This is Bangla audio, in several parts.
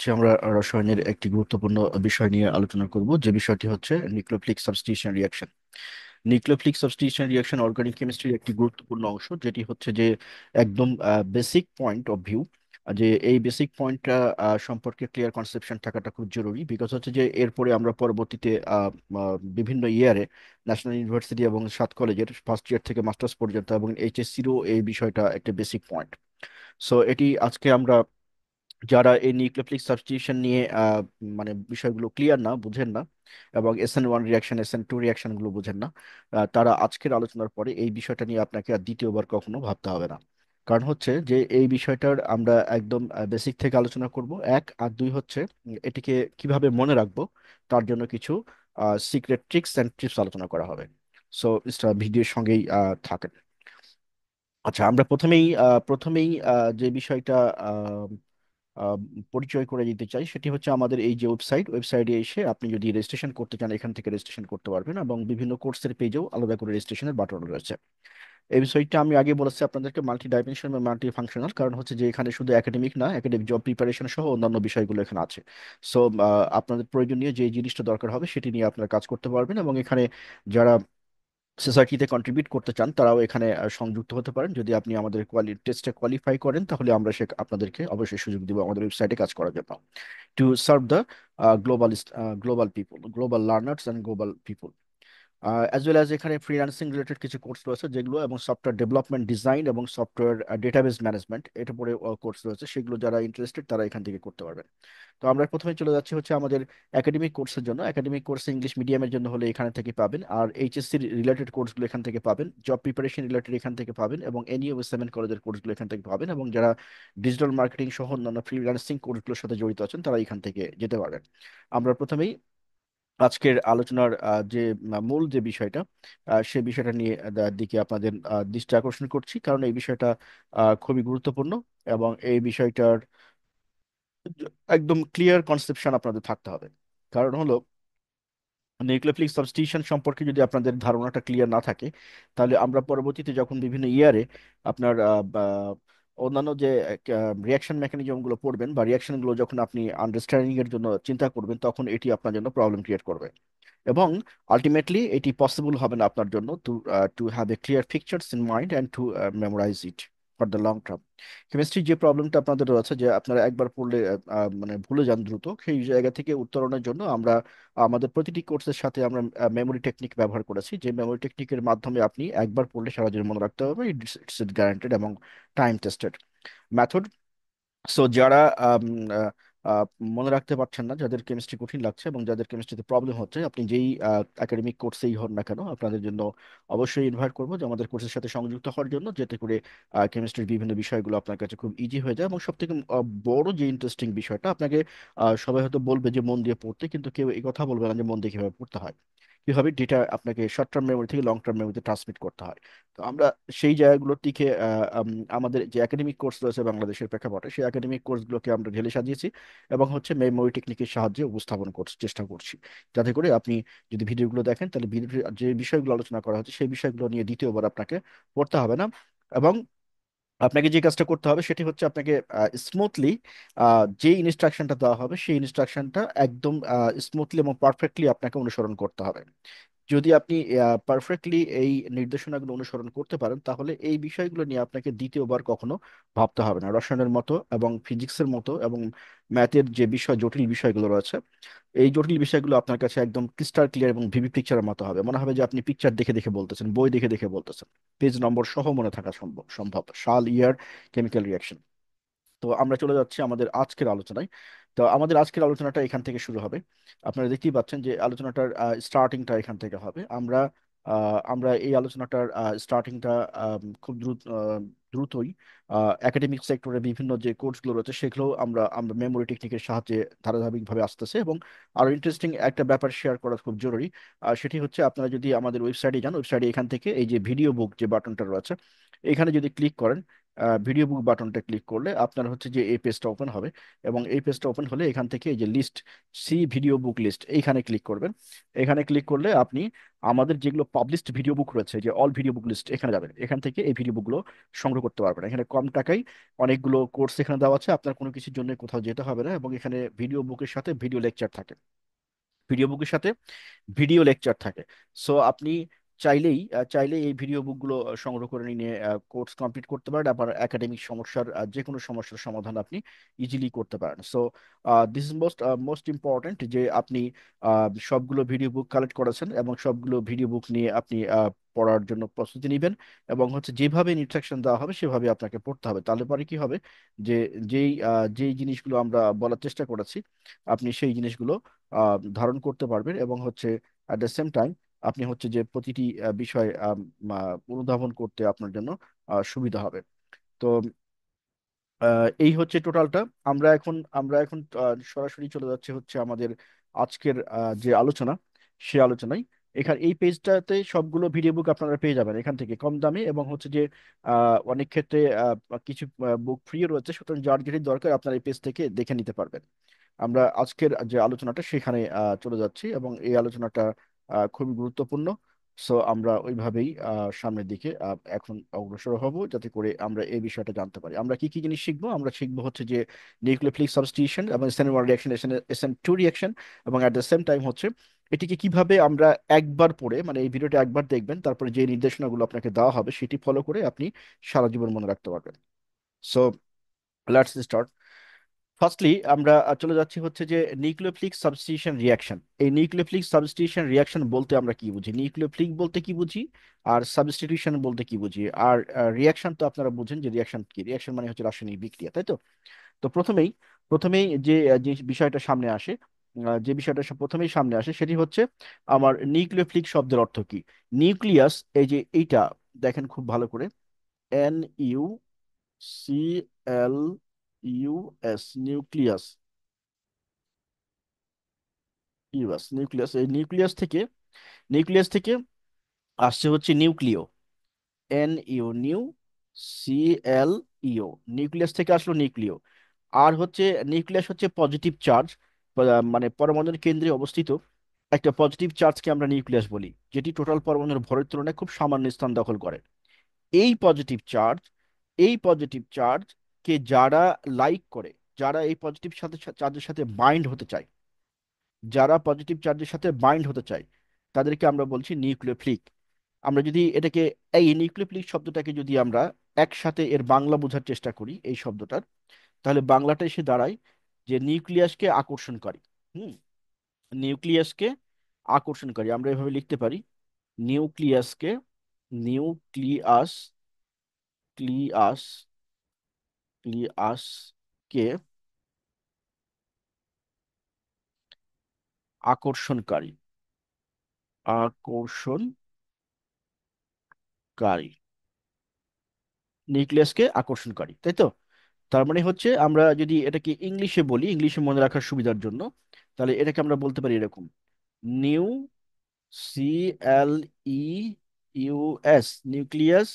হচ্ছে আমরা রসায়নের একটি গুরুত্বপূর্ণ বিষয় নিয়ে আলোচনা করব, যে বিষয়টি হচ্ছে nucleophilic substitution reaction. Nucleophilic substitution reaction organic কেমিস্ট্রির একটি গুরুত্বপূর্ণ অংশ, যেটি হচ্ছে যে একদম বেসিক পয়েন্ট অফ ভিউ। যে এই বেসিক পয়েন্টটা সম্পর্কে ক্লিয়ার কনসেপশন থাকাটা খুব জরুরি, বিকজ হচ্ছে যে এরপরে আমরা পরবর্তীতে বিভিন্ন ইয়ারে ন্যাশনাল ইউনিভার্সিটি এবং 7 কলেজের ফার্স্ট ইয়ার থেকে মাস্টার্স পর্যন্ত এবং এইচএসসিরও এই বিষয়টা একটা বেসিক পয়েন্ট। সো এটি আজকে আমরা, যারা এই নিউক্লিওফিলিক সাবস্টিটিউশন নিয়ে মানে বিষয়গুলো ক্লিয়ার না, বুঝেন না, এবং SN1 রিয়াকশন SN2 রিয়াকশন গুলো বুঝেন না, তারা আজকের আলোচনার পরে এই বিষয়টা নিয়ে আপনাকে আর দ্বিতীয়বার কখনো ভাবতে হবে না। কারণ হচ্ছে যে এই বিষয়টার আমরা একদম বেসিক থেকে আলোচনা করব, এক আর দুই হচ্ছে এটিকে কিভাবে মনে রাখবো তার জন্য কিছু সিক্রেট ট্রিক্স অ্যান্ড টিপস আলোচনা করা হবে। সো ভিডিওর সঙ্গেই থাকেন। আচ্ছা, আমরা প্রথমেই যে বিষয়টা আহ, আহ, পরিচয় করে দিতে চাই, সেটি হচ্ছে আমাদের এই যে ওয়েবসাইটে এসে আপনি যদি রেজিস্ট্রেশন করতে চান, এখান থেকে রেজিস্ট্রেশন করতে পারবেন, এবং বিভিন্ন কোর্সের পেজেও আলাদা করে রেজিস্ট্রেশনের বাটন রয়েছে। এই বিষয়টা আমি আগে বলেছি আপনাদেরকে মাল্টি ডাইমেনশন বা মাল্টি ফাংশনাল, কারণ হচ্ছে যে এখানে শুধু একাডেমিক না, একাডেমিক জব প্রিপারেশন সহ অন্যান্য বিষয়গুলো এখানে আছে। সো আপনাদের প্রয়োজনীয় যে জিনিসটা দরকার হবে সেটি নিয়ে আপনারা কাজ করতে পারবেন, এবং এখানে যারা সোসাইটিতে কন্ট্রিবিউট করতে চান তারাও এখানে সংযুক্ত হতে পারেন। যদি আপনি আমাদের টেস্টে কোয়ালিফাই করেন, তাহলে আমরা আপনাদেরকে অবশ্যই সুযোগ দিব আমাদের ওয়েবসাইটে কাজ করার জন্য, to serve the global people, global learners and global people. As well as এখানে ফ্রিল্যান্সিং রিলেটেড কিছু কোর্স রয়েছে যেগুলো, এবং সফটওয়্যার ডেভেলপমেন্ট ডিজাইন এবং সফটওয়্যার ডেটাবেস ম্যানেজমেন্ট, এটা পরে কোর্স রয়েছে, সেগুলো যারা ইন্টারেস্টেড তারা এখান থেকে করতে পারবেন। তো আমরা প্রথমে চলে যাচ্ছি হচ্ছে আমাদের একাডেমিক কোর্সের জন্য। একাডেমিক কোর্স ইংলিশ মিডিয়ামের জন্য হলে এখানে থেকে পাবেন, আর এইচএসসি রিলেটেড কোর্সগুলো এখান থেকে পাবেন, জব প্রিপারেশন রিলেটেড এখান থেকে পাবেন, এবং NUS 7 কলেজের কোর্সগুলো এখান থেকে পাবেন, এবং যারা ডিজিটাল মার্কেটিং সহ অন্যান্য ফ্রিল্যান্সিং কোর্সগুলোর সাথে জড়িত আছেন তারা এখান থেকে যেতে পারবেন। আমরা প্রথমেই আজকের আলোচনার মূল যে বিষয়টা, সেই বিষয়টা নিয়ে দিকে আপনাদের দৃষ্টি আকর্ষণ করছি, কারণ এই বিষয়টা খুবই গুরুত্বপূর্ণ, এবং এই বিষয়টার একদম ক্লিয়ার কনসেপশন আপনাদের থাকতে হবে। কারণ হলো, নিউক্লিওফিলিক সাবস্টিটিউশন সম্পর্কে যদি আপনাদের ধারণাটা ক্লিয়ার না থাকে, তাহলে আমরা পরবর্তীতে যখন বিভিন্ন ইয়ারে আপনার অন্যান্য যে রিয়াকশন মেকানিজম গুলো পড়বেন, বা রিয়াকশন গুলো যখন আপনি আন্ডারস্ট্যান্ডিং এর জন্য চিন্তা করবেন, তখন এটি আপনার জন্য প্রবলেম ক্রিয়েট করবে, এবং আলটিমেটলি এটি পসিবল হবে না আপনার জন্য to have a clear pictures in mind and to memorize it for the long term. Chemistry যে প্রবলেমটা আপনাদের রয়েছে, যে আপনারা একবার পড়লে মানে ভুলে যান দ্রুত, সেই জায়গা থেকে উত্তরণের জন্য আমরা আমাদের প্রতিটি কোর্সের সাথে আমরা মেমোরি টেকনিক ব্যবহার করেছি, যে মেমোরি টেকনিকের মাধ্যমে আপনি একবার পড়লে সারা জীবন মনে রাখতে হবে। ইটস গ্যারান্টেড এবং টাইম টেস্টেড মেথড। সো যারা আম, আহ, আহ, মনে রাখতে পারছেন না, যাদের কেমিস্ট্রি কঠিন লাগছে এবং যাদের কেমিস্ট্রিতে প্রবলেম হচ্ছে, আপনি যেই একাডেমিক কোর্সেই হন না কেন, আপনাদের জন্য অবশ্যই ইনভাইট করবো যে আমাদের কোর্সের সাথে সংযুক্ত হওয়ার জন্য, যাতে করে কেমিস্ট্রির বিভিন্ন বিষয়গুলো আপনার কাছে খুব ইজি হয়ে যায়। এবং সব থেকে বড় যে ইন্টারেস্টিং বিষয়টা, আপনাকে সবাই হয়তো বলবে যে মন দিয়ে পড়তে, কিন্তু কেউ এই কথা বলবে না যে মন দিয়ে কিভাবে পড়তে হয়, কিভাবে ডেটা আপনাকে শর্ট টার্ম মেমোরি থেকে লং টার্ম মেমোরিতে ট্রান্সমিট করতে হয়। তো আমরা সেই জায়গাগুলোর দিকে আমাদের যে একাডেমিক কোর্স রয়েছে বাংলাদেশের প্রেক্ষাপটে, সেই একাডেমিক কোর্সগুলোকে আমরা ঢেলে সাজিয়েছি, এবং হচ্ছে মেমোরি টেকনিকের সাহায্যে উপস্থাপন করছি, চেষ্টা করছি, যাতে করে আপনি যদি ভিডিওগুলো দেখেন, তাহলে যে বিষয়গুলো আলোচনা করা হচ্ছে সেই বিষয়গুলো নিয়ে দ্বিতীয়বার আপনাকে পড়তে হবে না। এবং আপনাকে যে কাজটা করতে হবে সেটি হচ্ছে আপনাকে স্মুথলি যে ইনস্ট্রাকশনটা দেওয়া হবে সেই ইনস্ট্রাকশনটা একদম স্মুথলি এবং পারফেক্টলি আপনাকে অনুসরণ করতে হবে। যদি আপনি পারফেক্টলি এই নির্দেশনাগুলো অনুসরণ করতে পারেন, তাহলে এই বিষয়গুলো নিয়ে আপনাকে দ্বিতীয়বার কখনো ভাবতে হবে না। রসায়নের মতো এবং ফিজিক্সের মতো এবং ম্যাথের যে জটিল বিষয়গুলো রয়েছে, এই জটিল বিষয়গুলো আপনার কাছে একদম ক্রিস্টাল ক্লিয়ার এবং ভিভি পিকচারের মতো হবে। মনে হবে যে আপনি পিকচার দেখে দেখে বলতেছেন, বই দেখে দেখে বলতেছেন, পেজ নম্বর সহ মনে থাকা সম্ভব, সাল, ইয়ার, কেমিক্যাল রিয়াকশন। তো আমরা চলে যাচ্ছি আমাদের আজকের আলোচনায়। তো আমাদের আজকের আলোচনাটা এখান থেকে শুরু হবে। আপনারা দেখতেই পাচ্ছেন যে আলোচনাটার স্টার্টিংটা এখান থেকে হবে। আমরা এই আলোচনাটার স্টার্টিংটা খুব দ্রুতই একাডেমিক সেক্টরে বিভিন্ন যে কোর্সগুলো রয়েছে সেগুলো আমরা আমরা মেমোরি টেকনিকের সাহায্যে ধারাবাহিকভাবে আসতেছে। এবং আরো ইন্টারেস্টিং একটা ব্যাপার শেয়ার করা খুব জরুরি, সেটি হচ্ছে আপনারা যদি আমাদের ওয়েবসাইটে যান, ওয়েবসাইটে এখান থেকে এই যে ভিডিও বুক যে বাটনটা রয়েছে, এখানে যদি ক্লিক করেন, ভিডিও বুক বাটনটা ক্লিক করলে আপনার হচ্ছে যে এই পেজটা ওপেন হবে। এবং এই পেজটা ওপেন হলে এখান থেকে এই যে list, C video book list, এইখানে ক্লিক করবেন। এখানে ক্লিক করলে আপনি আমাদের যেগুলো পাবলিশড ভিডিও বুক রয়েছে, যে অল ভিডিও বুক লিস্ট, এখানে যাবেন। এখান থেকে এই ভিডিও বুকগুলো সংগ্রহ করতে পারবেন। এখানে কম টাকায় অনেকগুলো কোর্স এখানে দেওয়া আছে, আপনার কোনো কিছুর জন্য কোথাও যেতে হবে না। এবং এখানে ভিডিও বুকের সাথে ভিডিও লেকচার থাকে, ভিডিও বুকের সাথে ভিডিও লেকচার থাকে। সো আপনি চাইলেই এই ভিডিও বুকগুলো সংগ্রহ করে নিয়ে কোর্স কমপ্লিট করতে পারেন। আবার একাডেমিক সমস্যার যে কোনো সমস্যার সমাধান আপনি ইজিলি করতে পারেন। So this is most important যে আপনি সবগুলো ভিডিও বুক কালেক্ট করেছেন এবং সবগুলো ভিডিও বুক নিয়ে আপনি পড়ার জন্য প্রস্তুতি নেবেন। এবং হচ্ছে যেভাবে ইনস্ট্রাকশন দেওয়া হবে সেভাবে আপনাকে পড়তে হবে। তাহলে পরে কি হবে যে যেই জিনিসগুলো আমরা বলার চেষ্টা করেছি, আপনি সেই জিনিসগুলো ধারণ করতে পারবেন। এবং হচ্ছে অ্যাট দ্য সেম টাইম আপনি হচ্ছে যে প্রতিটি বিষয় অনুধাবন করতে আপনার জন্য সুবিধা হবে। তো এই হচ্ছে টোটালটা। আমরা এখন সরাসরি চলে যাচ্ছে হচ্ছে আমাদের আজকের যে আলোচনা, সে আলোচনায়। এখানে এই পেজটাতে সবগুলো ভিডিও বুক আপনারা পেয়ে যাবেন এখান থেকে কম দামে। এবং হচ্ছে যে অনেক ক্ষেত্রে কিছু বুক ফ্রিও রয়েছে, সুতরাং যার যেটি দরকার আপনারা এই পেজ থেকে দেখে নিতে পারবেন। আমরা আজকের যে আলোচনাটা সেখানে চলে যাচ্ছি, এবং এই আলোচনাটা খুবই গুরুত্বপূর্ণ। সো আমরা ওইভাবেই সামনের দিকে এখন অগ্রসর হব, যাতে করে আমরা এই বিষয়টা জানতে পারি। আমরা কি কি জিনিস শিখবো? আমরা শিখবো হচ্ছে যে নিউক্লিওফিলিক সাবস্টিটিউশন এবং SN1 রিয়াকশন, SN2 রিয়াকশন, এবং অ্যাট দ্য সেম টাইম হচ্ছে এটিকে কিভাবে আমরা একবার পড়ে, মানে এই ভিডিওটা একবার দেখবেন, তারপরে যে নির্দেশনাগুলো আপনাকে দেওয়া হবে সেটি ফলো করে আপনি সারা জীবন মনে রাখতে পারবেন। So let's start. ফার্স্টলি আমরা চলে যাচ্ছি হচ্ছে যে নিউক্লিওফিলিক সাবস্টিটিউশন রিয়াকশন। এই নিউক্লিওফিলিক সাবস্টিটিউশন রিয়াকশন বলতে আমরা কি বুঝি, নিউক্লিওফিলিক বলতে কি বুঝি, আর সাবস্টিটিউশন বলতে কি বুঝি, আর রিয়াকশন তো আপনারা বুঝেন যে রিয়াকশন কি। রিয়াকশন মানে হচ্ছে রাসায়নিক বিক্রিয়া, তাই তো? তো প্রথমেই যে বিষয়টা সামনে আসে, প্রথমেই সামনে আসে সেটি হচ্ছে আমার নিউক্লিওফিলিক শব্দের অর্থ কি। নিউক্লিয়াস, এই যে এইটা দেখেন খুব ভালো করে, NUCLUS, নিউক্লিয়াস, নিউক্লিয়াস। এই নিউক্লিয়াস থেকে আসছে হচ্ছে নিউক্লিয়, NU, CLEO। নিউক্লিয়াস থেকে আসলো নিউক্লিয়। আর হচ্ছে নিউক্লিয়াস হচ্ছে পজিটিভ চার্জ, মানে পরমাণুর কেন্দ্রে অবস্থিত একটা পজিটিভ চার্জকে আমরা নিউক্লিয়াস বলি, যেটি টোটাল পরমাণুর ভরের তুলনায় খুব সামান্য স্থান দখল করে। এই পজিটিভ চার্জ এই পজিটিভ চার্জ কে যারা লাইক করে, যারা এই পজিটিভ চার্জের সাথে বাইন্ড হতে চায়, যারা পজিটিভ চার্জের সাথে বাইন্ড হতে চায়, তাদেরকে আমরা বলছি নিউক্লিওফিলিক। আমরা যদি এটাকে, এই নিউক্লিওফিলিক শব্দটাকে যদি আমরা একসাথে এর বাংলা বোঝার চেষ্টা করি এই শব্দটার, তাহলে বাংলাটা এসে দাঁড়ায় যে নিউক্লিয়াসকে আকর্ষণকারী। হুম, নিউক্লিয়াসকে আকর্ষণকারী আমরা এভাবে লিখতে পারি, নিউক্লিয়াসকে, নিউক্লিয়াস ক্লিয়াস ক্লিয়াসকে আকর্ষণকারী, আকর্ষণকারী, নিউক্লিয়াসকে আকর্ষণকারী, তাই তো? তার মানে হচ্ছে আমরা যদি এটাকে ইংলিশে বলি, ইংলিশে মনে রাখার সুবিধার জন্য, তাহলে এটাকে আমরা বলতে পারি এরকম, নিউ, CLEUS, নিউক্লিয়াস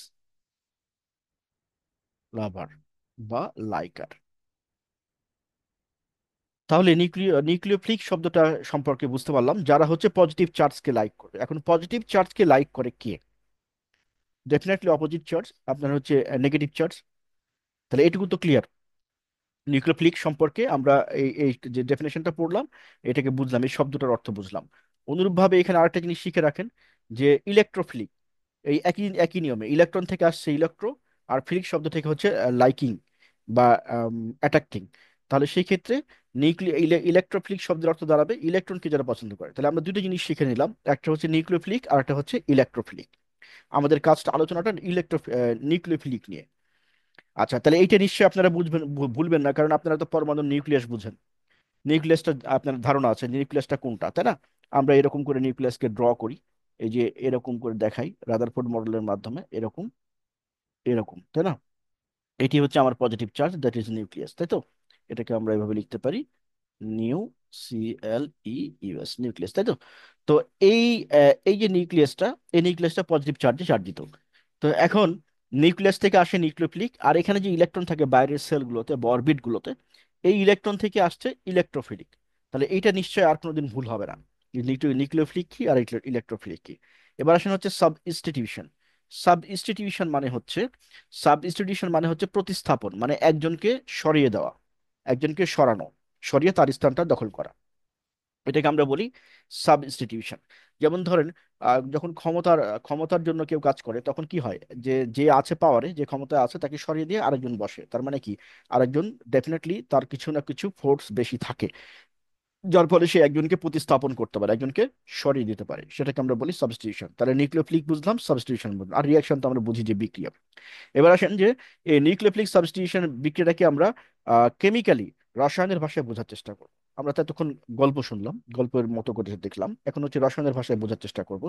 লাভার বা লাইকার। তাহলে নিউক্লিওফিলিক শব্দটা সম্পর্কে বুঝতে পারলাম, যারা হচ্ছে পজিটিভ চার্জকে লাইক করে। এখন পজিটিভ চার্জকে লাইক করে কে? ডেফিনেটলি অপোজিট চার্জ, আপনার হচ্ছে নেগেটিভ চার্জ। তাহলে এটুকু তো ক্লিয়ার। নিউক্লিওফিলিক সম্পর্কে আমরা এই এই যে ডেফিনেশনটা পড়লাম, এটাকে বুঝলাম, এই শব্দটার অর্থ বুঝলাম। অনুরূপভাবে এখানে আরেকটা জিনিস শিখে রাখেন, যে ইলেকট্রোফিলিক, এই একই একই নিয়মে ইলেকট্রন থেকে আসছে ইলেকট্রো, আর ফিলিক শব্দ থেকে হচ্ছে লাইকিং বা অ্যাট্রাক্টিং। তাহলে সেই ক্ষেত্রে ইলেকট্রোফিলিক শব্দের অর্থ দাঁড়াবে ইলেকট্রনকে যারা পছন্দ করে। তাহলে আমরা দুটো জিনিস শিখে নিলাম, একটা হচ্ছে নিউক্লিওফিলিক আর একটা হচ্ছে ইলেকট্রোফিলিক। আমাদের কাজটা, আলোচনাটা নিউক্লিওফিলিক নিয়ে। আচ্ছা, তাহলে এইটা নিশ্চয়ই আপনারা বুঝবেন, ভুলবেন না, কারণ আপনারা তো পরমাণুর নিউক্লিয়াস বুঝেন। নিউক্লিয়াসটা আপনার ধারণা আছে নিউক্লিয়াসটা কোনটা, তাই না? আমরা এরকম করে নিউক্লিয়াসকে ড্র করি, এই যে এরকম করে দেখাই রাদারফোর্ড মডেলের মাধ্যমে, এরকম এরকম, তাই না? এটি হচ্ছে আমার positive charge, that is nucleus, তাই তো? এটাকে আমরা এভাবে লিখতে পারি, নিউ, CLEUS, নিউক্লিয়াস, তাই তো? তো এই এই যে নিউক্লিয়াসটা, এই নিউক্লিয়াসটা পজিটিভ চার্জে চার্জিত। তো এখন নিউক্লিয়াস থেকে আসে নিউক্লিওফিলিক, আর এখানে যে ইলেকট্রন থাকে বাইরের সেলগুলোতে বা অরবিটগুলোতে, এই ইলেকট্রন থেকে আসছে ইলেকট্রোফিলিক। তাহলে এইটা নিশ্চয়ই আর কোনোদিন ভুল হবে না। নিউক্লিওফিলিক কি আর ইলেকট্রোফিলিক কি। এবার আসেন হচ্ছে সাব ইনস্টিটিউশন। সাব ইনস্টিটিউশন মানে হচ্ছে, সাব ইনস্টিটিউশন মানে হচ্ছে প্রতিস্থাপন, মানে একজনকে সরিয়ে দেওয়া, একজনকে সরানো, সরিয়ে তার স্থানটা দখল করা, এটাকে আমরা বলি সাব ইনস্টিটিউশন। যেমন ধরেন যখন ক্ষমতার জন্য কেউ কাজ করে তখন কি হয়, যে যে আছে পাওয়ারে, যে ক্ষমতায় আছে তাকে সরিয়ে দিয়ে আরেকজন বসে, তার মানে কি আরেকজন ডেফিনেটলি তার কিছু না কিছু ফোর্স বেশি থাকে, যার ফলে সে একজনকে প্রতিস্থাপন করতে পারে, একজনকে সরিয়ে দিতে পারে, সেটাকে আমরা বলি সাবস্টিটিউশন। তাহলে নিউক্লিওফিলিক বুঝলাম, সাবস্টিটিউশন বুঝলাম, আর রিয়াকশন তো আমরা বুঝি যে বিক্রিয়া। এবার আসেন যে এই নিউক্লিওফিলিক সাবস্টিটিউশন বিক্রিয়াটাকে আমরা কেমিক্যালি, রসায়নের ভাষায় বোঝার চেষ্টা করব। আমরা তো এতক্ষণ গল্প শুনলাম, গল্পের মতো করে দেখলাম, এখন হচ্ছে রসায়নের ভাষায় বোঝার চেষ্টা করব।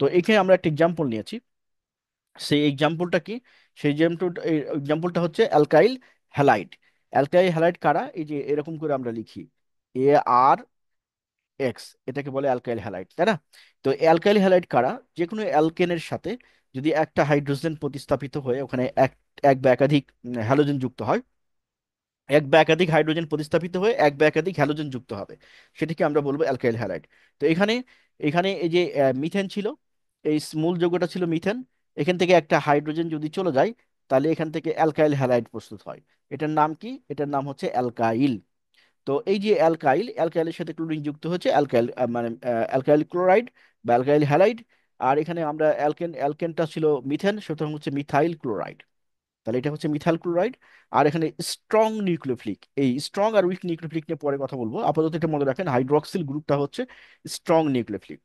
তো এখানে আমরা একটা এক্সাম্পল নিয়েছি। সেই এক্সাম্পলটা কি? সেই এক্সাম্পলটা হচ্ছে অ্যালকাইল হ্যালাইড। অ্যালকাইল হ্যালাইড কারা? এই যে এরকম করে আমরা লিখি AR X, এটাকে বলে অ্যালকাইল হ্যালাইড, তাই না? তো অ্যালকাইল হ্যালাইড কারা? যে কোনো অ্যালকেনের সাথে যদি একটা হাইড্রোজেন প্রতিস্থাপিত হয়ে ওখানে এক এক বা একাধিক হ্যালোজেন যুক্ত হয়, এক বা একাধিক হাইড্রোজেন প্রতিস্থাপিত হয়ে এক বা একাধিক হ্যালোজেন যুক্ত হবে, সেটাকে আমরা বলবো অ্যালকাইল হ্যালাইড। তো এখানে এখানে এই যে মিথেন ছিল, এই মূল যৌগটা ছিল মিথেন, এখান থেকে একটা হাইড্রোজেন যদি চলে যায় তাহলে এখান থেকে অ্যালকাইল হ্যালাইড প্রস্তুত হয়। এটার নাম কি? এটার নাম হচ্ছে অ্যালকাইল। তো এই যে অ্যালকাইল, অ্যালকাইলের সাথে ক্লোরিন যুক্ত হচ্ছে অ্যালকাইল, মানে অ্যালকাইল ক্লোরাইড বা অ্যালকাইল হ্যালাইড। আর এখানে আমরা অ্যালকেনটা ছিল মিথেন, সুতরাং হচ্ছে মিথাইল ক্লোরাইড। তাহলে এটা হচ্ছে মিথাইল ক্লোরাইড। আর এখানে স্ট্রং নিউক্লিওফিলিক, এই স্ট্রং আর উইক নিউক্লিওফিলিক নিয়ে পরে কথা বলবো, আপাতত এটা মনে রাখেন হাইড্রোক্সিল গ্রুপটা হচ্ছে স্ট্রং নিউক্লিওফিলিক।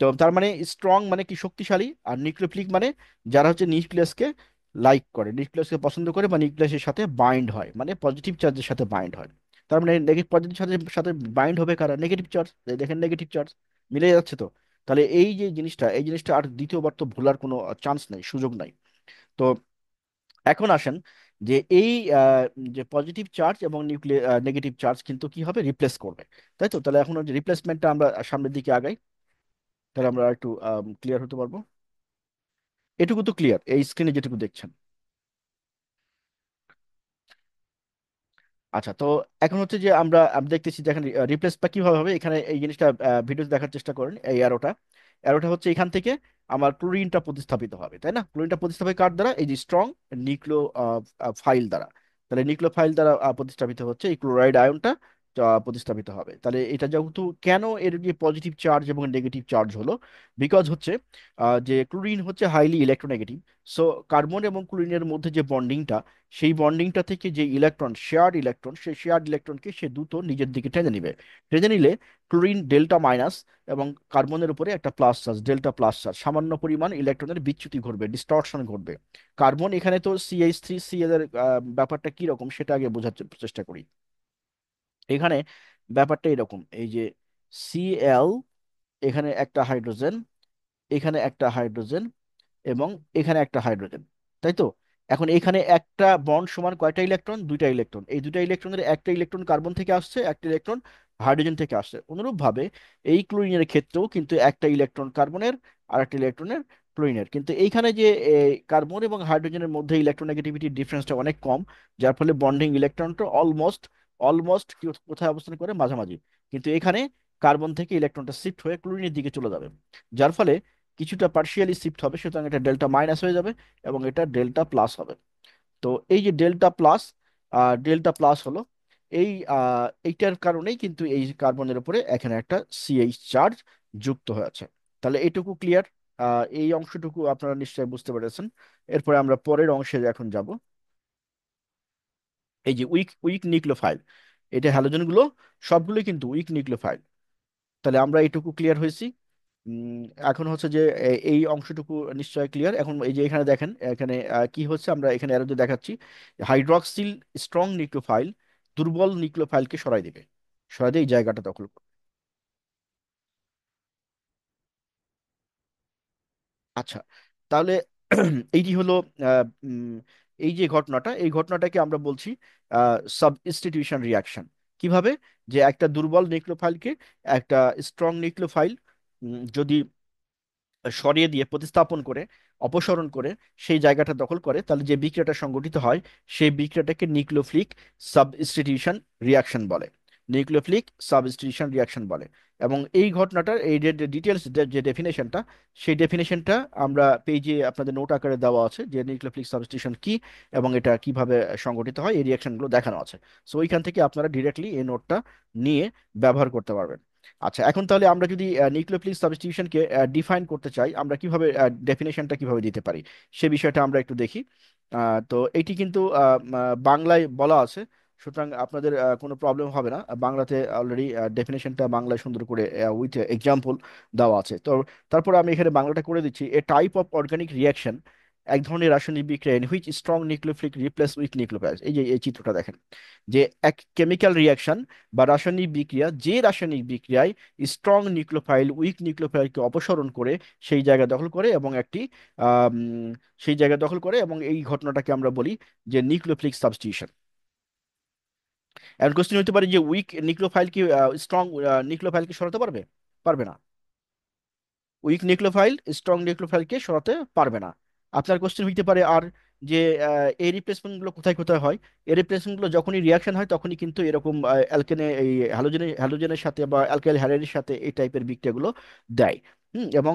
তো তার মানে স্ট্রং মানে কি শক্তিশালী, আর নিউক্লিওফিলিক মানে যারা হচ্ছে নিউক্লিয়াসকে লাইক করে, নিউক্লিয়াসকে পছন্দ করে বা নিউক্লিয়াসের সাথে বাইন্ড হয়, মানে পজিটিভ চার্জের সাথে বাইন্ড হয়। তার মানে নেগেটিভ পজিটিভ চার্জের সাথে বাইন্ড হবে কারা? Negative charge. দেখেন নেগেটিভ চার্জ মিলে যাচ্ছে তো। তাহলে এই যে জিনিসটা, এই জিনিসটা আর দ্বিতীয়বার তো ভোলার কোনো চান্স নাই, সুযোগ নাই। তো এখন আসেন যে এই যে পজিটিভ চার্জ এবং নেগেটিভ চার্জ কিন্তু কি হবে, রিপ্লেস করবে, তাই তো? তাহলে এখন ওই যে রিপ্লেসমেন্টটা আমরা সামনের দিকে আগাই, তাহলে আমরা একটু ক্লিয়ার হতে পারবো। এটুকু তো ক্লিয়ার এই স্ক্রিনে যেটুকু দেখছেন। আচ্ছা, তো এখন হচ্ছে যে আমরা আমরা দেখতেছি যে এখানে রিপ্লেসটা কিভাবে হবে, এখানে এই জিনিসটা ভিডিও দেখার চেষ্টা করেন। এই অ্যারোটা, অ্যারোটা হচ্ছে এখান থেকে আমার ক্লোরিনটা প্রতিস্থাপিত হবে, তাই না? ক্লোরিনটা প্রতিস্থাপিত কার দ্বারা? এই যে স্ট্রং নিউক্লিও ফাইল দ্বারা। তাহলে নিউক্লিও ফাইল দ্বারা প্রতিস্থাপিত হচ্ছে এই ক্লোরাইড আয়নটা, প্রতিস্থাপিত হবে। তাহলে এটা যেহেতু, কেন এর যে পজিটিভ চার্জ এবং নেগেটিভ চার্জ হলো? বিকজ হচ্ছে যে ক্লোরিন হচ্ছে হাইলি ইলেকট্রোনেগেটিভ। সো কার্বন এবং ক্লোরিনের মধ্যে যে বন্ডিংটা, সেই বন্ডিংটা থেকে যে ইলেকট্রন, শেয়ার্ড ইলেকট্রন, সেই শেয়ার্ড ইলেকট্রনকে সে দ্রুত নিজের দিকে টেনে নিবে। টেনে নিলে ক্লোরিন ডেল্টা মাইনাস এবং কার্বনের উপরে একটা plus charge, delta plus charge, সামান্য পরিমাণ ইলেকট্রনের বিচ্যুতি ঘটবে, ডিস্টরশন ঘটবে। কার্বন এখানে তো CH3 এর ব্যাপারটা কি রকম সেটা আগে বোঝার চেষ্টা করি। এখানে ব্যাপারটা এরকম, এই যে Cl, এখানে একটা হাইড্রোজেন, এখানে একটা হাইড্রোজেন এবং এখানে একটা হাইড্রোজেন, তাই তো? এখন এখানে একটা বন্ড সমান কয়টা ইলেকট্রন? দুইটা ইলেকট্রন। এই দুইটা ইলেকট্রনের একটা ইলেকট্রন কার্বন থেকে আসছে, একটা ইলেকট্রন হাইড্রোজেন থেকে আসছে। অনুরূপভাবে এই ক্লোরিনের ক্ষেত্রেও কিন্তু একটা ইলেকট্রন কার্বনের আর একটা ইলেকট্রনের ক্লোরিনের, কিন্তু এইখানে যে কার্বন এবং হাইড্রোজেনের মধ্যে ইলেকট্রোনেগেটিভিটি ডিফারেন্সটা অনেক কম, যার ফলে বন্ডিং ইলেকট্রনটা অলমোস্ট অলমোস্ট কোথায় অবস্থান করে? মাঝামাঝি। কিন্তু এখানে কার্বন থেকে ইলেকট্রনটা শিফট হয়ে ক্লোরিনের দিকে চলে যাবে, যার ফলে কিছুটা পার্শিয়ালি শিফট হবে, সুতরাং এটা ডেল্টা মাইনাস হয়ে যাবে এবং এটা ডেল্টা প্লাস হবে। তো এই যে ডেল্টা প্লাস, ডেল্টা প্লাস হলো এই এইটার কারণেই কিন্তু এই কার্বনের উপরে এখানে একটা CH চার্জ যুক্ত হয়েছে। তাহলে এইটুকু ক্লিয়ার, এই অংশটুকু আপনারা নিশ্চয়ই বুঝতে পেরেছেন। এরপরে আমরা পরের অংশে এখন যাব। এই যে উইক উইক নিউক্লিওফাইল, এটা হ্যালোজেন গুলো সবগুলোই কিন্তু উইক নিউক্লিওফাইল। তাহলে আমরা এইটুকু ক্লিয়ার হয়েছি। উম, এখন হচ্ছে যে এই অংশটুকু নিশ্চয় ক্লিয়ার। এখন এই যে এখানে দেখেন, এখানে কি হচ্ছে, আমরা এখানে অ্যারোতে দেখাচ্ছি হাইড্রক্সিল স্ট্রং নিউক্লিওফাইল দুর্বল নিউক্লিওফাইলকে সরাই দিবে, সরাই দিয়ে এই জায়গাটা দখল করবে। আচ্ছা, তাহলে এইটি হলো আহ, উম, এই যে ঘটনাটা, এই ঘটনাটাকে আমরা বলছি সাবস্টিটিউশন রিয়াকশন। কিভাবে? যে একটা দুর্বল নিউক্লিওফাইলকে একটা স্ট্রং নিউক্লিওফাইল যদি সরিয়ে দিয়ে প্রতিস্থাপন করে অপসারণ করে সেই জায়গাটা দখল করে, তাহলে যে বিক্রিয়াটা সংঘটিত হয় সেই বিক্রিয়াটাকে নিউক্লিওফিলিক সাবস্টিটিউশন রিয়াকশন বলে। নিউক্লিওফিলিক সাবস্টিটিউশন রিয়াকশন বলে। এবং এই ঘটনাটার এই যে ডিটেলস যে ডেফিনেশনটা, সেই ডেফিনেশনটা আমরা পেজে আপনাদের নোট আকারে দেওয়া আছে, যে নিউক্লিওফিলিক সাবস্টিটিউশন কি এবং এটা কিভাবে সংঘটিত হয়, এই রিয়াকশনগুলো দেখানো আছে। সো ওইখান থেকে আপনারা ডিরেক্টলি এই নোটটা নিয়ে ব্যবহার করতে পারবেন। আচ্ছা, এখন তাহলে আমরা যদি নিউক্লিওফিলিক সাবস্টিটিউশনকে ডিফাইন করতে চাই, আমরা কিভাবে ডেফিনেশনটা কিভাবে দিতে পারি সে বিষয়টা আমরা একটু দেখি। তো এটি কিন্তু বাংলায় বলা আছে, সুতরাং আপনাদের কোনো প্রবলেম হবে না। বাংলাতে অলরেডি ডেফিনেশনটা বাংলায় সুন্দর করে উইথ এক্সাম্পল দেওয়া আছে। তো তারপর আমি এখানে বাংলাটা করে দিচ্ছি। A type of organic reaction, এক ধরনের রাসায়নিক বিক্রিয়া in which strong nucleophilic replace with nucleophiles. এই যে এই চিত্রটা দেখেন, যে এক কেমিক্যাল রিয়াকশন বা রাসায়নিক বিক্রিয়া, যে রাসায়নিক বিক্রিয়ায় স্ট্রং নিউক্লিওফাইল উইক নিউক্লিওফাইলকে অপসারণ করে সেই জায়গা দখল করে এবং একটি আম, সেই জায়গা দখল করে, এবং এই ঘটনাটাকে আমরা বলি যে নিউক্লিওফিলিক সাবস্টিটিউশন। এখন কোশ্চেন হতে পারে যে উইক নিউক্লিওফাইল কি স্ট্রং নিউক্লিওফাইলকে সরাতে পারবে? পারবে না। উইক নিউক্লিওফাইল স্ট্রং নিউক্লিওফাইলকে সরাতে পারবে না। আপনার কোশ্চেন হইতে পারে আর, যে এই রিপ্লেসমেন্ট গুলো কোথায় কোথায় হয়? এই রিপ্লেসমেন্ট গুলো যখনই রিয়াকশন হয় তখনই কিন্তু এরকম অ্যালকেনে এই হ্যালোজেনের সাথে বা অ্যালকাইল হ্যালাইডের সাথে এই টাইপের বিক্রিয়াগুলো দেয়। এবং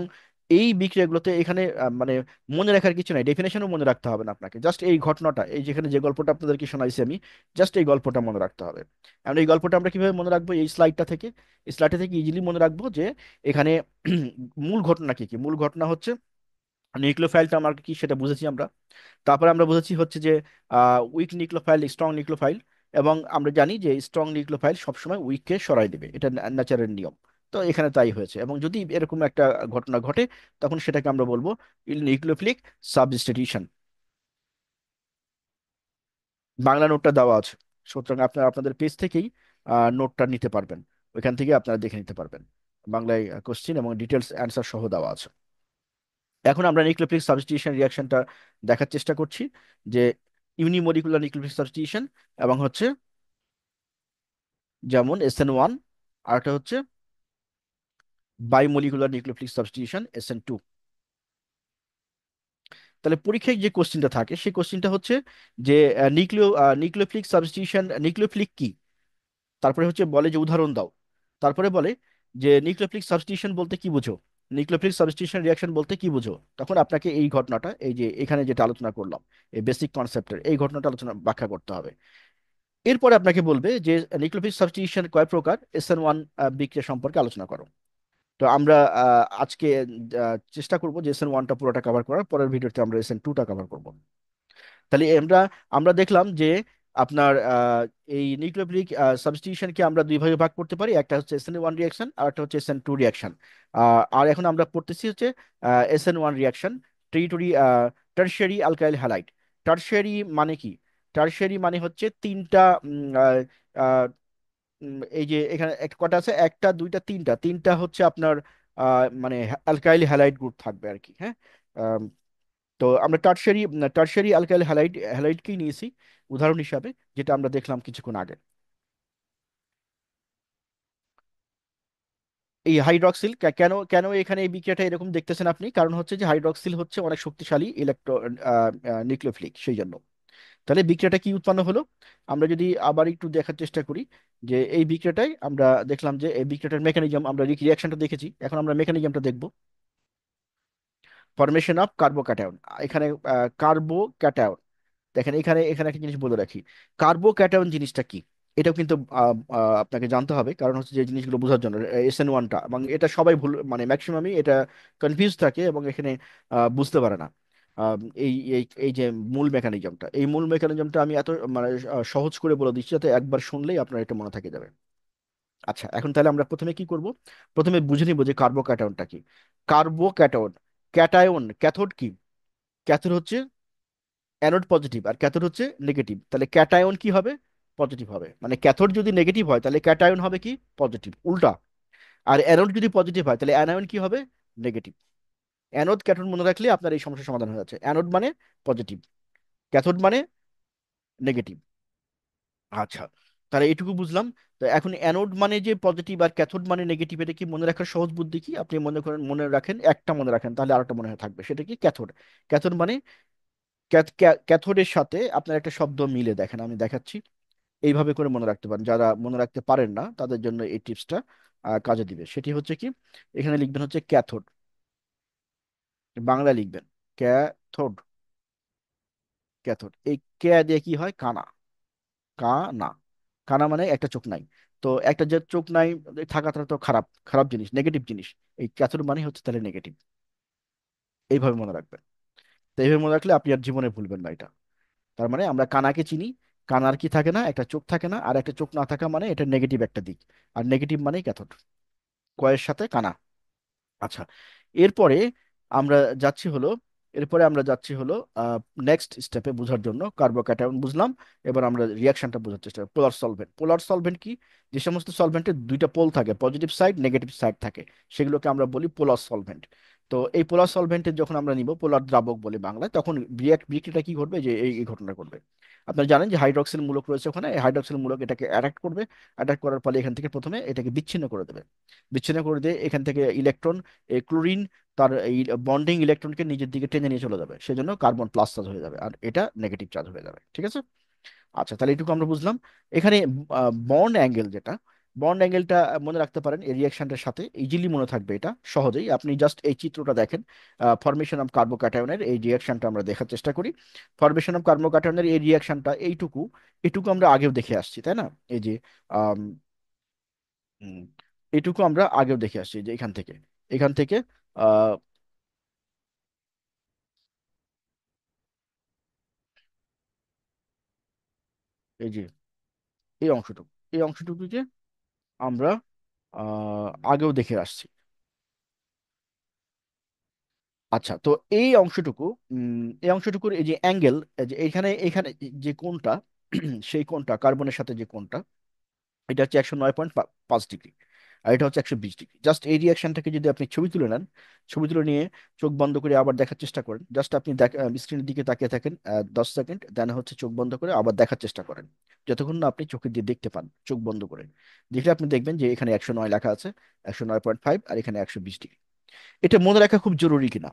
এই বিক্রিয়াগুলোতে এখানে মানে মনে রাখার কিছু নাই, ডেফিনেশনও মনে রাখতে হবে না আপনাকে, জাস্ট এই ঘটনাটা, এই যেখানে যে গল্পটা আপনাদেরকে শোনাইছি আমি, জাস্ট এই গল্পটা মনে রাখতে হবে। এখন এই গল্পটা আমরা কিভাবে মনে রাখবো? এই স্লাইডটা থেকে, এই স্লাইডটা থেকে ইজিলি মনে রাখবো যে এখানে মূল ঘটনা কি কি। মূল ঘটনা হচ্ছে নিউক্লিওফাইলটা আমার কি সেটা বুঝেছি আমরা। তারপরে আমরা বুঝেছি হচ্ছে যে উইক নিউক্লিওফাইল স্ট্রং নিউক্লিওফাইল, এবং আমরা জানি যে স্ট্রং নিউক্লিওফাইল সবসময় উইককে সরাই দেবে, এটা ন্যাচারের নিয়ম। তো এখানে তাই হয়েছে, এবং যদি এরকম একটা ঘটনা ঘটে তখন সেটাকে আমরা বলবো নিউক্লিওফিলিক সাবস্টিটিউশন। বাংলা নোটটা দেওয়া আছে, সুতরাং আপনারা আপনাদের পেজ থেকেই নোটটা নিতে পারবেন, ওইখান থেকে আপনারা দেখে নিতে পারবেন। বাংলায় কোশ্চিন এবং ডিটেলস অ্যান্সার সহ দেওয়া আছে। এখন আমরা নিউক্লিওফিলিক সাবস্টিটিউশন রিয়াকশনটা দেখার চেষ্টা করছি, যে ইউনিমলিকুলার নিউক্লিওফিলিক সাবস্টিটিউশন, এবং হচ্ছে যেমন SN1, আর একটা হচ্ছে বাইমলিকুলার নিউক্লিওফিলিক সাবস্টিটিউশন SN2। তাহলে পরীক্ষায় যে কোশ্চিনটা থাকে সেই কোশ্চিনটা হচ্ছে যে নিউক্লিওফিলিক সাবস্টিটিউশন, নিউক্লিওফিলিক কি, তারপরে হচ্ছে বলে যে উদাহরণ দাও, তারপরে বলে যে নিউক্লিওফিলিক সাবস্টিটিউশন বলতে কি বুঝো, নিউক্লিওফিলিক সাবস্টিটিউশন রিয়াকশন বলতে কি বুঝো। তখন আপনাকে এই ঘটনাটা, এই যে এখানে যেটা আলোচনা করলাম, এই বেসিক কনসেপ্টের এই ঘটনাটা আলোচনা ব্যাখ্যা করতে হবে। এরপরে আপনাকে বলবে যে নিউক্লিওফিলিক সাবস্টিটিউশন কয় প্রকার, SN1 বিক্রিয়া সম্পর্কে আলোচনা করো। তো আমরা আজকে চেষ্টা করবো যে SN1টা পুরোটা কভার করার, পরের ভিডিওতে আমরা SN2টা কভার করব। তাহলে আমরা আমরা দেখলাম যে আপনার এই নিউক্লিওফিলিক সাবস্টিটিউশনকে আমরা দুই ভাগে ভাগ করতে পারি, একটা হচ্ছে SN1 রিয়াকশন আর একটা হচ্ছে SN2 রিয়াকশন। আর এখন আমরা পড়তেছি হচ্ছে SN1 reaction, territory tertiary alkyl halide. Tertiary মানে কি? টারশিয়ারি মানে হচ্ছে তিনটা এই যে এখানে কটা আছে, একটা দুইটা তিনটা, তিনটা হচ্ছে আপনার মানে অ্যালকাইল হ্যালাইড গ্রুপ থাকবে আর কি। হ্যাঁ। আম, তো আমরা টারশারি টারশারি অ্যালকাইল হ্যালাইডকেই নিয়েছি উদাহরণ হিসাবে, যেটা আমরা দেখলাম কিছুক্ষণ আগে। এই হাইড্রক্সিল কেন কেন এখানে এই বিক্রিয়াটা এরকম দেখতেছেন আপনি, কারণ হচ্ছে যে হাইড্রক্সিল হচ্ছে অনেক শক্তিশালী ইলেকট্রো নিউক্লিওফিলিক, সেই জন্য। তাহলে বিক্রিয়াটা কি উৎপন্ন হলো, আমরা যদি আবার একটু দেখার চেষ্টা করি, যে এই বিক্রিয়াটাই আমরা দেখলাম যে এই বিক্রিয়াটার মেকানিজম, আমরা রিয়াকশনটা দেখেছি, এখন আমরা মেকানিজমটা দেখব। Formation of carbocation. এখানে কার্বোক্যাটায়ন, দেখেন এখানে এখানে একটা জিনিস বলে রাখি, কার্বোক্যাটায়ন জিনিসটা কি এটাও কিন্তু আপনাকে জানতে হবে, কারণ হচ্ছে যে জিনিসগুলো বোঝার জন্য SN1টা, এবং এটা সবাই ভুল, মানে ম্যাক্সিমামই এটা কনফিউজ থাকে এবং এখানে বুঝতে পারে না। এই এই এই যে মূল মেকানিজমটা, এই মূল মেকানিজমটা আমি এত মানে সহজ করে বলে দিচ্ছি যাতে একবার শুনলেই আপনার এটা মনে থাকে যাবে। আচ্ছা, এখন তাহলে আমরা প্রথমে কি করব? প্রথমে বুঝে নিব যে কার্বোক্যাটায়নটা কি। কার্বোক্যাটায়ন, ক্যাটায়ন, ক্যাথোড কি? ক্যাথোড হচ্ছে অ্যানোড পজিটিভ আর ক্যাথোড হচ্ছে নেগেটিভ, তাহলে ক্যাটায়ন কি হবে? পজিটিভ হবে। মানে ক্যাথোড যদি নেগেটিভ হয় তাহলে ক্যাটায়ন হবে কি? পজিটিভ, উল্টা। আর অ্যানোড যদি পজিটিভ হয় তাহলে অ্যানায়ন কি হবে? নেগেটিভ। অ্যানোড ক্যাথোড মনে রাখলে আপনার এই সমস্যার সমাধান হয়ে যাচ্ছে। অ্যানোড মানে পজিটিভ, ক্যাথোড মানে নেগেটিভ। আচ্ছা, তাহলে এইটুকু বুঝলাম। তো এখন অ্যানোড মানে যে পজিটিভ আর ক্যাথোড মানে নেগেটিভ, এটা কি মনে রাখার সহজ বুদ্ধি কি? আপনি মনে করেন, মনে রাখেন একটা, মনে রাখেন, তাহলে আরেকটা মনে থাকবে। সেটা কি? ক্যাথোড। ক্যাথোড মানে ক্যাথোডের সাথে আপনার একটা শব্দ মিলে দেখেন, আমি দেখাচ্ছি। এইভাবে করে মনে রাখতে পারেন। যারা মনে রাখতে পারেন না তাদের জন্য এই টিপসটা কাজে দিবে। সেটি হচ্ছে কি, এখানে লিখবেন হচ্ছে ক্যাথোড, বাংলা লিখবেন ক্যাথোড। ক্যাথোড, এই কে দিয়ে কি হয়? কানা। কানা। কানা মানে একটা চোখ নাই। তো একটা যে চোখ নাই থাকাটা তো খারাপ, খারাপ জিনিস, নেগেটিভ জিনিস। এই ক্যাথোড মানে হচ্ছে তাহলে নেগেটিভ। এইভাবে মনে রাখবেন। তো এইভাবে মনে রাখলে আপনি আর জীবনে ভুলবেন না এটা। তার মানে আমরা কানাকে চিনি। কানার কি থাকে না? একটা চোখ থাকে না, আর একটা চোখ না থাকা মানে এটা নেগেটিভ একটা দিক। আর নেগেটিভ মানেই ক্যাথোড, কয়ের সাথে কানা। আচ্ছা, এরপরে আমরা যাচ্ছি হলো এরপরে আমরা যাচ্ছি হলো নেক্সট স্টেপে বোঝার জন্য। কার্বোক্যাটায়ন বুঝলাম, এবার আমরা রিয়াকশনটা বোঝার চেষ্টা করি। পোলার সলভেন্ট। পোলার সলভেন্ট কি? যে সমস্ত সলভেন্টের দুইটা পোল থাকে, পজিটিভ সাইড নেগেটিভ সাইড থাকে, সেগুলোকে আমরা বলি পোলার সলভেন্ট। তো এই পোলার সলভেন্টের যখন আমরা নিব, পোলার দ্রাবক বলি বাংলায়, তখন বিক্রিয়াটা কি ঘটবে? যে এই ঘটনা ঘটবে। আপনারা জানেন যে হাইড্রক্সিল মূলক রয়েছে ওখানে, এই হাইড্রক্সিল মূলক এটাকে অ্যাট্রাক্ট করবে। অ্যাট্রাক্ট করার ফলে এখান থেকে প্রথমে এটাকে বিচ্ছিন্ন করে দেবে। বিচ্ছিন্ন করে দিয়ে এখান থেকে ইলেকট্রন, এই ক্লোরিন, তার এই বন্ডিং ইলেকট্রনকে নিজের দিকে টেনে নিয়ে চলে যাবে, সেজন্য কার্বন প্লাস চার্জ হয়ে যাবে, আর এটা নেগেটিভ চার্জ হয়ে যাবে। ঠিক আছে? আচ্ছা, তাহলে এটুকু আমরা বুঝলাম। এখানে বন্ড অ্যাঙ্গেল যেটা, বন্ড অ্যাঙ্গেলটা মনে রাখতে পারেন এই রিয়াকশনটার সাথে ইজিলি মনে থাকবে। এটা সহজেই, আপনি জাস্ট এই চিত্রটা দেখেন। ফরমেশন অফ কার্বোক্যাটায়নের এই রিয়াকশনটা আমরা দেখার চেষ্টা করি। ফরমেশন অফ কার্বোক্যাটায়নের এই রিয়াকশনটা এইটুকু, এটুকু আমরা আগেও দেখে আসছি, তাই না? এই যে আম, উম, এটুকু আমরা আগেও দেখে আসছি, যে এখান থেকে আহ এই যে এই অংশটুকুকে আমরা আগেও দেখে আসছি। আচ্ছা, তো এই অংশটুকু, এই অংশটুকুর এই যে অ্যাঙ্গেল, যে এখানে এখানে যে কোণটা, সেই কোণটা, কার্বনের সাথে যে কোণটা, এটা হচ্ছে 109.5 ডিগ্রি। আর এটা হচ্ছে 120 ডিগ্রি। জাস্ট এই রিয়াকশনটাকে যদি আপনি ছবি তুলে নেন, ছবি তুলে নিয়ে চোখ বন্ধ করে আবার দেখার চেষ্টা করেন, জাস্ট আপনি স্ক্রিনের দিকে তাকিয়ে থাকেন 10 সেকেন্ড, দেন হচ্ছে চোখ বন্ধ করে আবার দেখার চেষ্টা করেন, যতক্ষণ না আপনি চোখে দিয়ে দেখতে পান। চোখ বন্ধ করে দেখলে আপনি দেখবেন যে এখানে 109 লেখা আছে, 109.5, আর এখানে 120 ডিগ্রি। এটা মনে রাখা খুব জরুরি কিনা?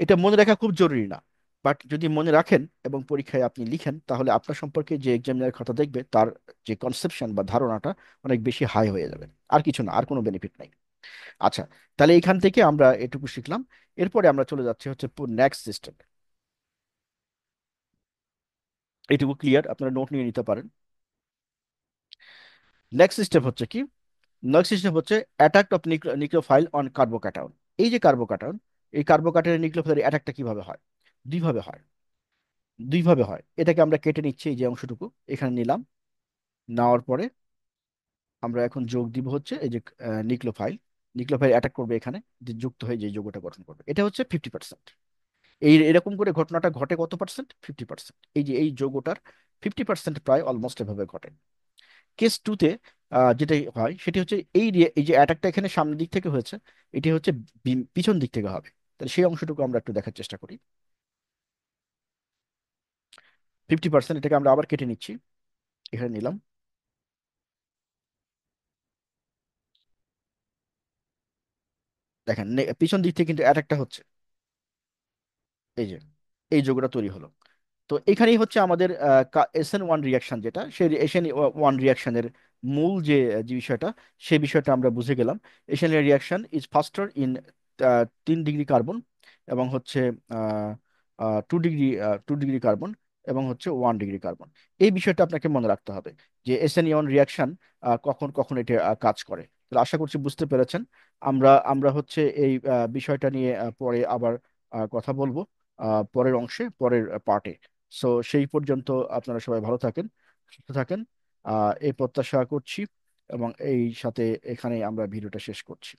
এটা মনে রাখা খুব জরুরি না, বাট যদি মনে রাখেন এবং পরীক্ষায় আপনি লিখেন, তাহলে আপনার সম্পর্কে যে এক্সামিনার খাতা দেখবে তার যে কনসেপশন বা ধারণাটা অনেক বেশি হাই হয়ে যাবে। আর কিছু না, আর কোনো বেনিফিট নাই। আচ্ছা, তাহলে এখান থেকে আমরা এটুকু শিখলাম। এরপরে আমরা চলে যাচ্ছি হচ্ছে নেক্সট সিস্টেম। এটুকু ক্লিয়ার, আপনারা নোট নিয়ে নিতে পারেন। নেক্সট সিস্টেম হচ্ছে কি? নেক্সট সিস্টেম হচ্ছে attack of nucleophile on carbocation. এই যে কার্বোক্যাটায়ন, এই কার্বোক্যাটায়নের নিউক্লিওফাইলের অ্যাটাকটা কিভাবে হয়? দুইভাবে হয়। দুইভাবে হয়। এটাকে আমরা কেটে নিচ্ছি, এই যে অংশটুকু এখানে নিলাম। নেওয়ার পরে আমরা এখন যোগ দিব হচ্ছে এই যে নিউক্লিওফাইল। নিউক্লিওফাইল অ্যাটাক করবে এখানে, যে যুক্ত হয়ে যে যৌগটা গঠন করবে, এটা হচ্ছে 50%। এরকম করে ঘটনাটা ঘটে কত পার্সেন্ট? 50%। এই যে এই যৌগটার 50% প্রায় অলমোস্ট এভাবে ঘটে। কেস টুতে যেটা হয় সেটি হচ্ছে এই যে অ্যাটাকটা এখানে সামনের দিক থেকে হয়েছে, এটি হচ্ছে পিছন দিক থেকে হবে। তাহলে সেই অংশটুকু আমরা একটু দেখার চেষ্টা করি। 50%, এটাকে আমরা আবার কেটে নিচ্ছি, এখানে নিলাম। দেখেন পিছন দিক থেকে কিন্তু অ্যাটাকটা হচ্ছে। এই যে এই যৌগটা তৈরি হলো। তো এখানেই হচ্ছে আমাদের SN1 রিয়াকশন, যেটা সেই SN1 রিয়াকশনের মূল যে বিষয়টা, সেই বিষয়টা আমরা বুঝে গেলাম। Asian reaction is ফাস্টার in 3 degree carbon, এবং হচ্ছে 2 ডিগ্রি কার্বন, এবং হচ্ছে 1 ডিগ্রি কার্বন। এই বিষয়টা আপনাকে মনে রাখতে হবে, যে SN1 রিয়াকশন কখন কখন এটা কাজ করে। তো আশা করছি বুঝতে পেরেছেন। আমরা হচ্ছে এই বিষয়টা নিয়ে পরে আবার কথা বলবো, পরের অংশে, পরের পার্টে। সো সেই পর্যন্ত আপনারা সবাই ভালো থাকেন, সুস্থ থাকেন, এই প্রত্যাশা করছি। এবং এই সাথে এখানে আমরা ভিডিওটা শেষ করছি।